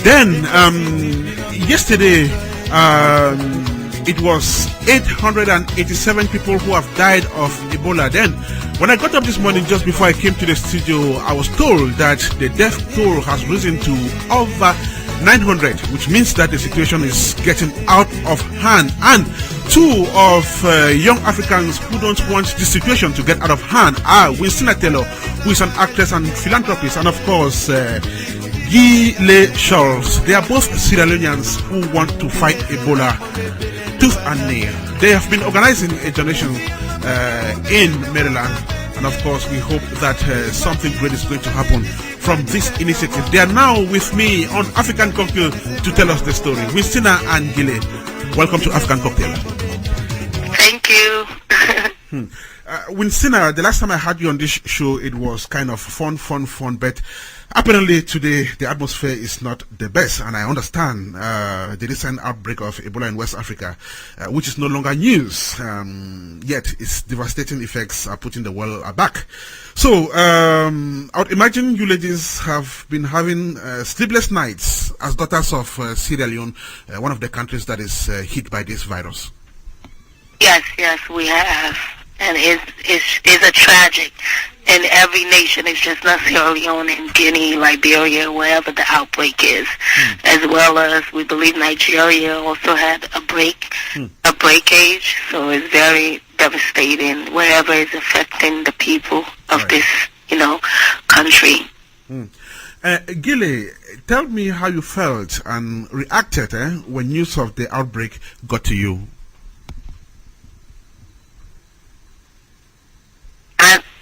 Then, yesterday, it was 887 people who have died of Ebola. Then, when I got up this morning, just before I came to the studio, I was told that the death toll has risen to over 900, which means that the situation is getting out of hand. And two of young Africans who don't want the situation to get out of hand are Winstina Taylor, who is an actress and philanthropist, and of course, Giileh Scholz. They are both Sierra Leoneans who want to fight Ebola tooth and nail. They have been organizing a donation in Maryland, and of course we hope that something great is going to happen from this initiative. They are now with me on African Cocktail to tell us the story. Winstina and Giileh, welcome to African Cocktail. Thank you. Winstina, the last time I had you on this show, it was kind of fun, but apparently today the atmosphere is not the best, and I understand the recent outbreak of Ebola in West Africa, which is no longer news, yet its devastating effects are putting the world aback. So I would imagine you ladies have been having sleepless nights as daughters of Sierra Leone, one of the countries that is hit by this virus. Yes, we have. And it's a tragic in every nation. It's just not Sierra Leone and Guinea, Liberia, wherever the outbreak is. As well as we believe Nigeria also had a breakage. So it's very devastating wherever it's affecting the people of this, country. Giileh, tell me how you felt and reacted when news of the outbreak got to you.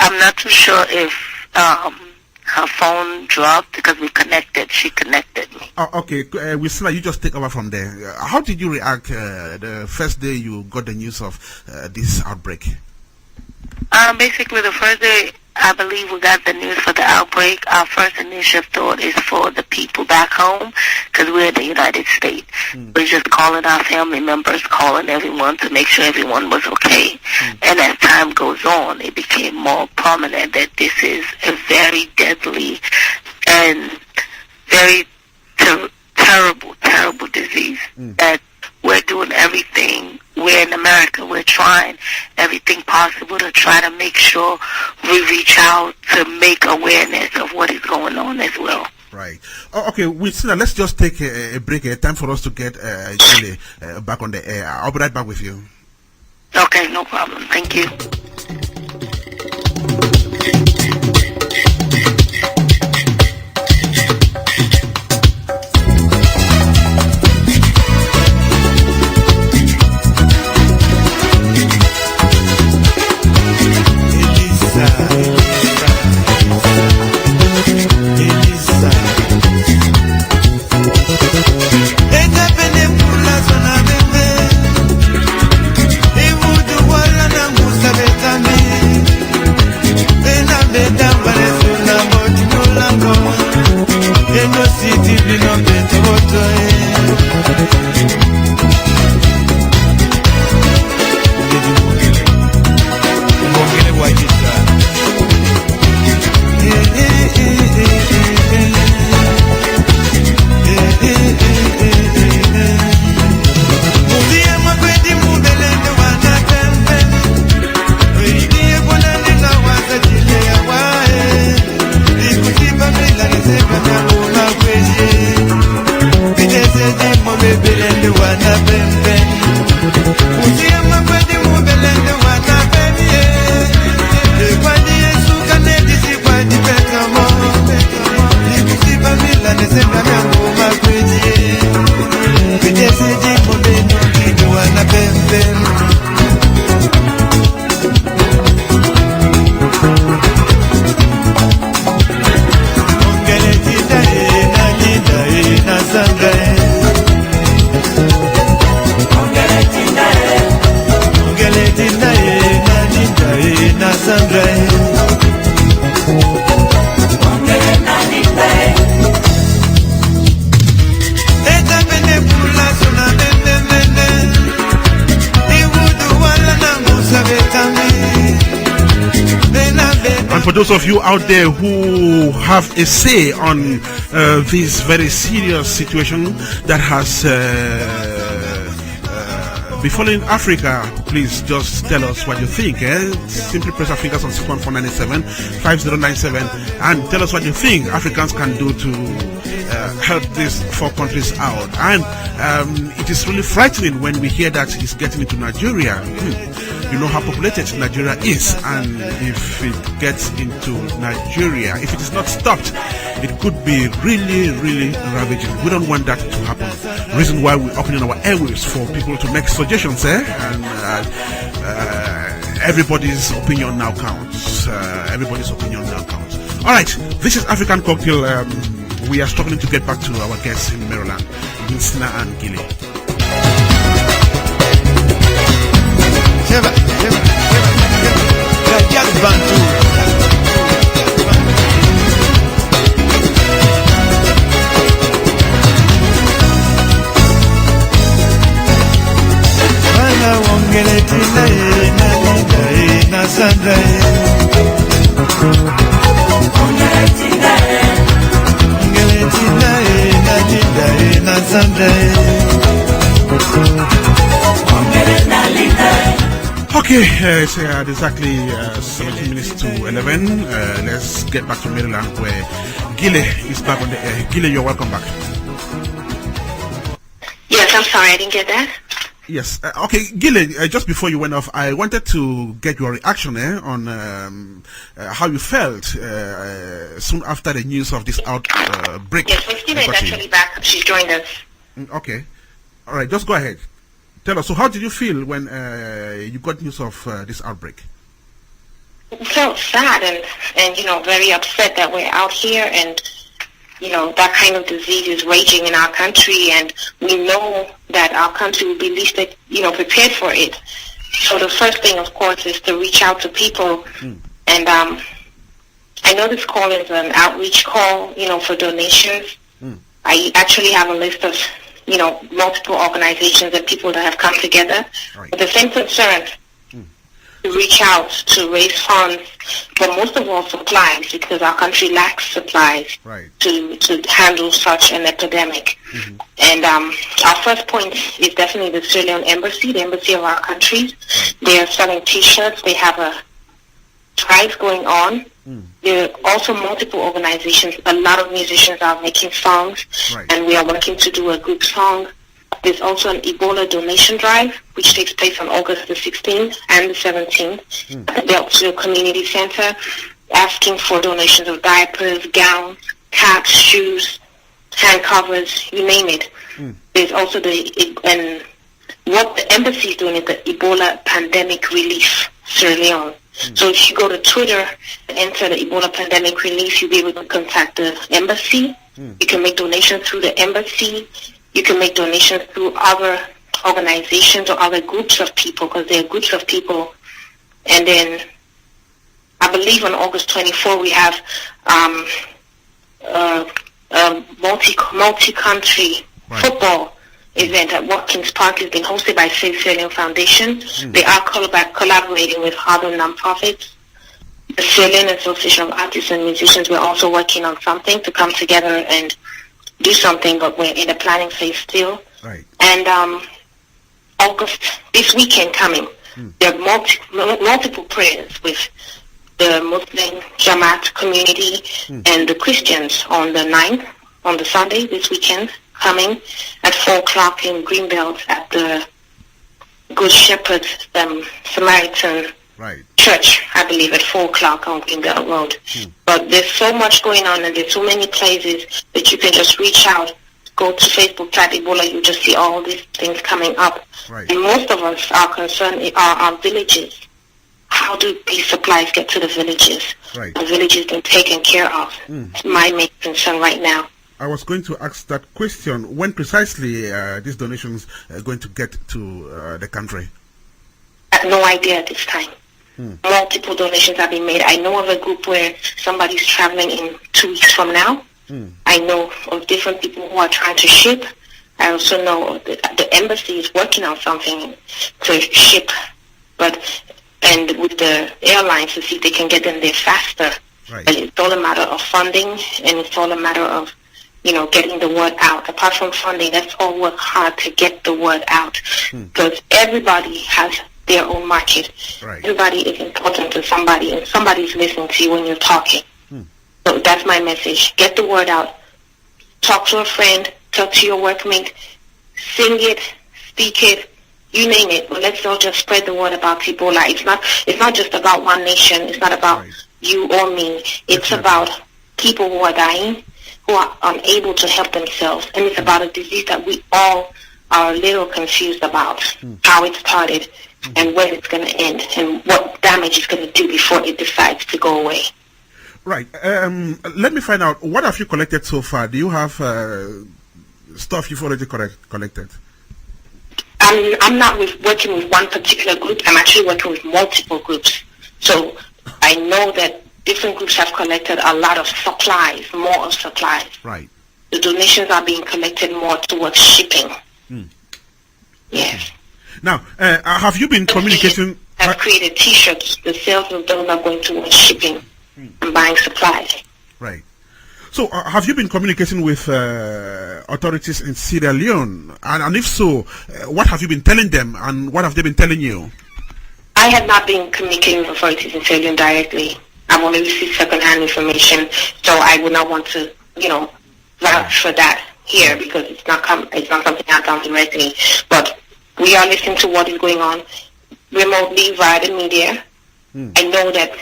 I'm not too sure if her phone dropped because we connected. She connected me. Oh, okay. Winstina, you just take over from there. How did you react the first day you got the news of this outbreak? Basically, the first day I believe we got the news for the outbreak, our first initial thought is for the people back home because we're in the United States. We're just calling our family members, calling everyone to make sure everyone was okay. And as time goes on, it became more prominent that this is a very deadly and very terrible disease that we're doing everything. We're in America. We're trying everything possible to try to make sure we reach out to make awareness of what is going on as well. Right. Oh, okay, Winstina, let's just take a break. Time for us to get Giileh back on the air. I'll be right back with you. Okay, no problem. Thank you. For those of you out there who have a say on this very serious situation that has befallen Africa. Please just tell us what you think. Simply press our fingers on 61497 5097 and tell us what you think Africans can do to help these 4 countries out. And it is really frightening when we hear that it's getting into Nigeria. You know how populated Nigeria is, and if it gets into Nigeria, if it is not stopped, it could be really, really ravaging. We don't want that to happen. Reason why we're opening our airwaves for people to make suggestions, and everybody's opinion now counts. Everybody's opinion now counts. All right, this is African Cocktail. We are struggling to get back to our guests in Maryland, Winstina and Giileh. Okay, it's exactly 17 minutes to 11. Let's get back to Maryland, where Giileh is back on the air. Giileh, you're welcome back. Yes, I'm sorry, I didn't get that. Yes. Okay, Giileh, just before you went off, I wanted to get your reaction on how you felt soon after the news of this outbreak. Yes, Winstina is actually back. She's joined us. Okay. All right, just go ahead. Tell us, so how did you feel when you got news of this outbreak? I felt sad and very upset that we're out here and, that kind of disease is raging in our country, and we know that our country will be least, prepared for it. So the first thing, of course, is to reach out to people. And I know this call is an outreach call, for donations. I actually have a list of multiple organizations and people that have come together with the same concern to reach out to raise funds, but most of all supplies, because our country lacks supplies to handle such an epidemic. And our first point is definitely the Sierra Leone Embassy, the embassy of our country. They are selling T-shirts. They have a drive going on. There are also multiple organizations. A lot of musicians are making songs, and we are working to do a group song. There's also an Ebola donation drive, which takes place on August the 16th and the 17th. They're a community center, asking for donations of diapers, gowns, caps, shoes, hand covers, you name it. There's also and what the embassy is doing is the Ebola Pandemic Relief Sierra Leone. So if you go to Twitter and enter the Ebola Pandemic Relief, you'll be able to contact the embassy. You can make donations through the embassy. You can make donations through other organizations or other groups of people, because there are groups of people. And then I believe on August 24 we have a multi-country football event at Watkins Park. Has been hosted by Sede Sierra Leone Foundation. They are collaborating with other nonprofits. The Sierra Leone Association of Artists and Musicians, we're also working on something to come together and do something, but we're in the planning phase still. And August, this weekend coming, there are multiple prayers with the Muslim Jamaat community and the Christians on the 9th, on the Sunday, this weekend, coming at 4 o'clock in Greenbelt at the Good Shepherd Samaritan Church, I believe, at 4 o'clock on Greenbelt Road. But there's so much going on, and there's so many places that you can just reach out. Go to Facebook, type Ebola, you just see all these things coming up. And most of us are concerned are our villages. How do these supplies get to the villages? The villages been taken care of. It's my main concern right now. I was going to ask that question. When precisely these donations are going to get to the country? I have no idea at this time. Multiple donations have been made. I know of a group where somebody's traveling in 2 weeks from now. I know of different people who are trying to ship. I also know that the embassy is working on something to ship, and with the airlines to see if they can get them there faster. But it's all a matter of funding, and it's all a matter of getting the word out. Apart from funding, let's all work hard to get the word out, because everybody has their own market. Right. Everybody is important to somebody, and somebody's listening to you when you're talking. So that's my message. Get the word out. Talk to a friend, talk to your workmate, sing it, speak it, you name it. But let's all just spread the word about Ebola. It's not just about one nation. It's not about you or me. It's about people who are dying, who are unable to help themselves. And it's about a disease that we all are a little confused about, how it started and when it's going to end and what damage it's going to do before it decides to go away. Right. Let me find out, what have you collected so far? Do you have stuff you've already collected? I'm not working with one particular group. I'm actually working with multiple groups. So I know that different groups have collected a lot of supplies, more of supplies. Right. The donations are being collected more towards shipping. Yes. Now, have you been communicating? I've created T-shirts. The sales of those are going towards shipping and buying supplies. Right. So, have you been communicating with authorities in Sierra Leone? And if so, what have you been telling them, and what have they been telling you? I have not been communicating with authorities in Sierra Leone directly. I've only received second-hand information, so I would not want to, vouch for that here, because it's not something I've done directly. But we are listening to what is going on remotely via the media. I know that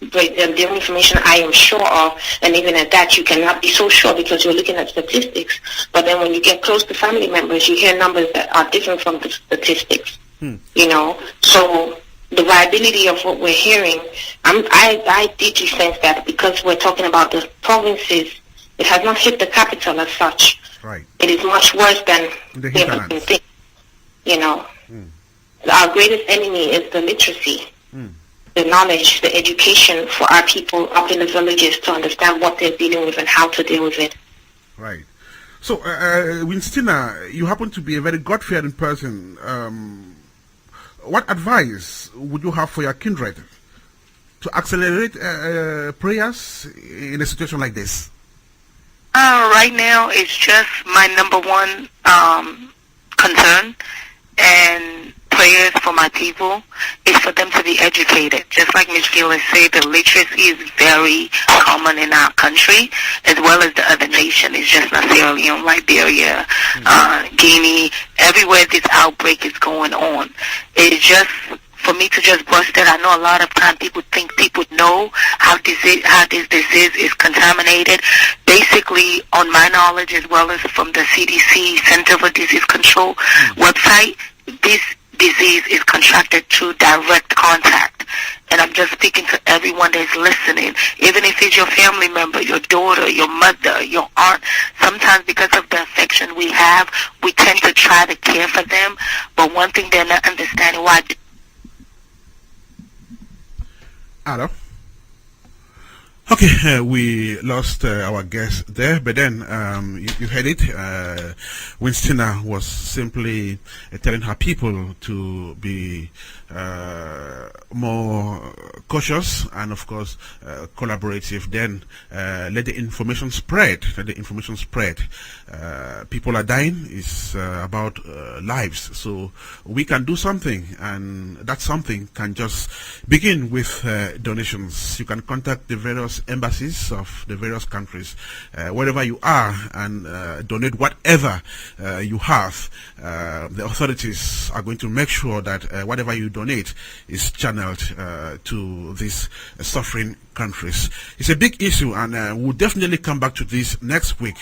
the information I am sure of, and even at that, you cannot be so sure because you're looking at statistics. But then when you get close to family members, you hear numbers that are different from the statistics. So the viability of what we're hearing, I deeply sense that because we're talking about the provinces, it has not hit the capital as such. Right. It is much worse than the hinterlands. Our greatest enemy is the literacy, the knowledge, the education for our people up in the villages to understand what they're dealing with and how to deal with it. Right. So, Winstina, you happen to be a very God-fearing person. What advice would you have for your kindred to accelerate prayers in a situation like this? Right now, it's just my number one concern and prayers for my people is for them to be educated. Just like Ms. Giileh said, the literacy is very common in our country as well as the other nation. It's just not Sierra Leone, Liberia, Guinea, everywhere this outbreak is going on. It's just for me to just bust it. I know a lot of time people think people know how this disease is contaminated. Basically, on my knowledge as well as from the CDC, Center for Disease Control website, this disease is contracted through direct contact. And I'm just speaking to everyone that's listening, even if it's your family member, your daughter, your mother, your aunt. Sometimes because of the affection we have, we tend to try to care for them. But one thing they're not understanding why. Hello. Okay, we lost our guest there, but then you heard it. Winstina was simply telling her people to be more cautious and, of course, collaborative. Then let the information spread. Let the information spread. People are dying. It's about lives. So we can do something, and that something can just begin with donations. You can contact the various embassies of the various countries, wherever you are, and donate whatever you have. The authorities are going to make sure that whatever you donate is channeled to these suffering countries. It's a big issue, and we'll definitely come back to this next week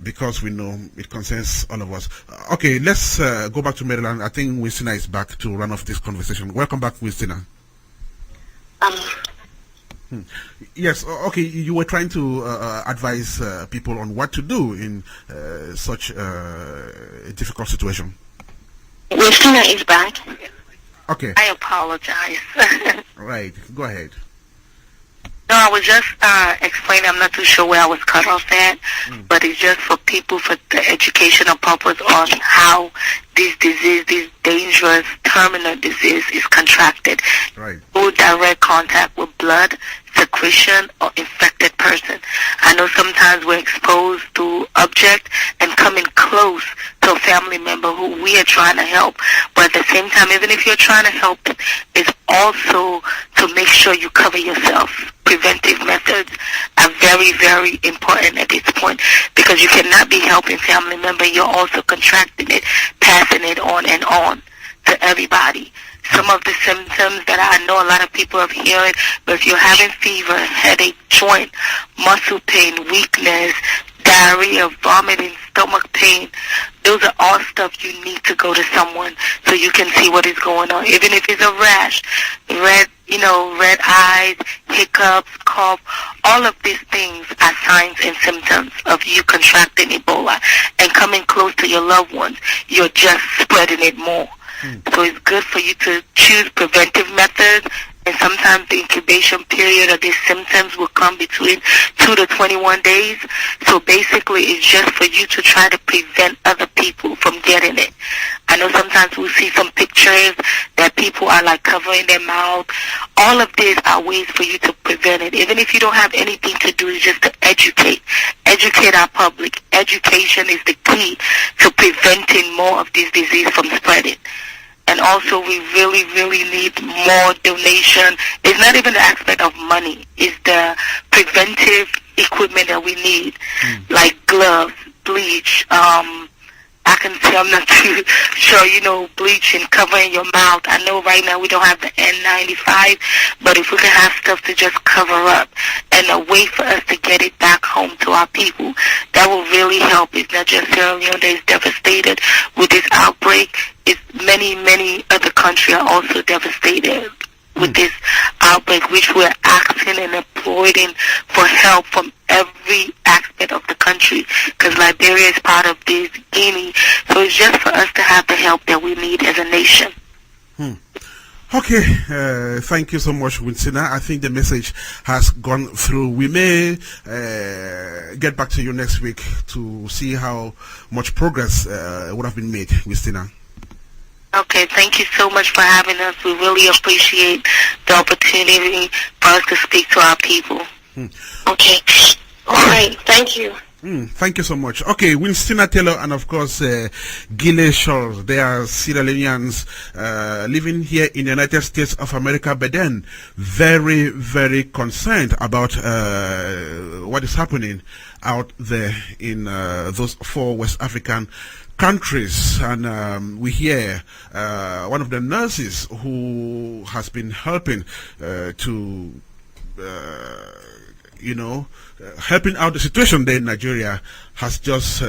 because we know it concerns all of us. Okay, let's go back to Maryland. I think Winstina is back to run off this conversation. Welcome back, Winstina. Yes, okay, you were trying to advise people on what to do in such a difficult situation. Winstina is back. Okay. I apologize. Right, go ahead. No, I was just explaining. I'm not too sure where I was cut off at, but it's just for people for the educational purpose on how this disease, this dangerous terminal disease, is contracted Right. through direct contact with blood, secretion, or infected person. I know sometimes we're exposed to object and coming close to a family member who we are trying to help, but at the same time, even if you're trying to help, it's also to make sure you cover yourself. Preventive methods are very, very important at this point, because you cannot be helping family member. You're also contracting it, passing it on and on to everybody. Some of the symptoms that I know a lot of people have heard, but if you're having fever, headache, joint, muscle pain, weakness, diarrhea, vomiting, stomach pain, those are all stuff you need to go to someone so you can see what is going on. Even if it's a rash, red eyes, hiccups, cough, all of these things are signs and symptoms of you contracting Ebola. And coming close to your loved ones, you're just spreading it more. So it's good for you to choose preventive methods, and sometimes the incubation period of these symptoms will come between 2 to 21 days. So basically it's just for you to try to prevent other people from getting it. I know sometimes we'll see some pictures that people are like covering their mouth. All of these are ways for you to prevent it. Even if you don't have anything to do, it's just to educate our public. Education is the key to preventing more of this disease from spreading. And also, we really, really need more donation. It's not even the aspect of money. It's the preventive equipment that we need, like gloves, bleach. I can say I'm not too sure, bleach and covering your mouth. I know right now we don't have the N95, but if we can have stuff to just cover up and a way for us to get it back home to our people, that will really help. It's not just Sierra Leone that is devastated with this outbreak. It's many, many other countries are also devastated with this outbreak, which we're asking and imploring for help from every aspect of the country, because Liberia is part of this, Guinea. So it's just for us to have the help that we need as a nation. Okay, thank you so much, Winstina. I think the message has gone through. We may get back to you next week to see how much progress would have been made, Winstina. Okay, thank you so much for having us. We really appreciate the opportunity for us to speak to our people. Okay. All right. Thank you. Thank you so much. Okay, Winstina Taylor and of course Giileh Scholz. They are Sierra Leoneans living here in the United States of America, but then very, very concerned about what is happening out there in those 4 West African countries. And we hear one of the nurses who has been helping to helping out the situation there in Nigeria has just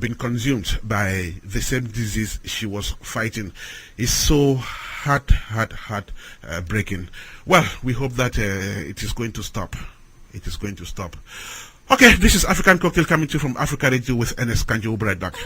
been consumed by the same disease she was fighting. It's so heart breaking. Well, we hope that it is going to stop. It is going to stop. Okay, this is African Cocktail coming to you from Africa Radio with Ernest Kanjo. We'll be right back.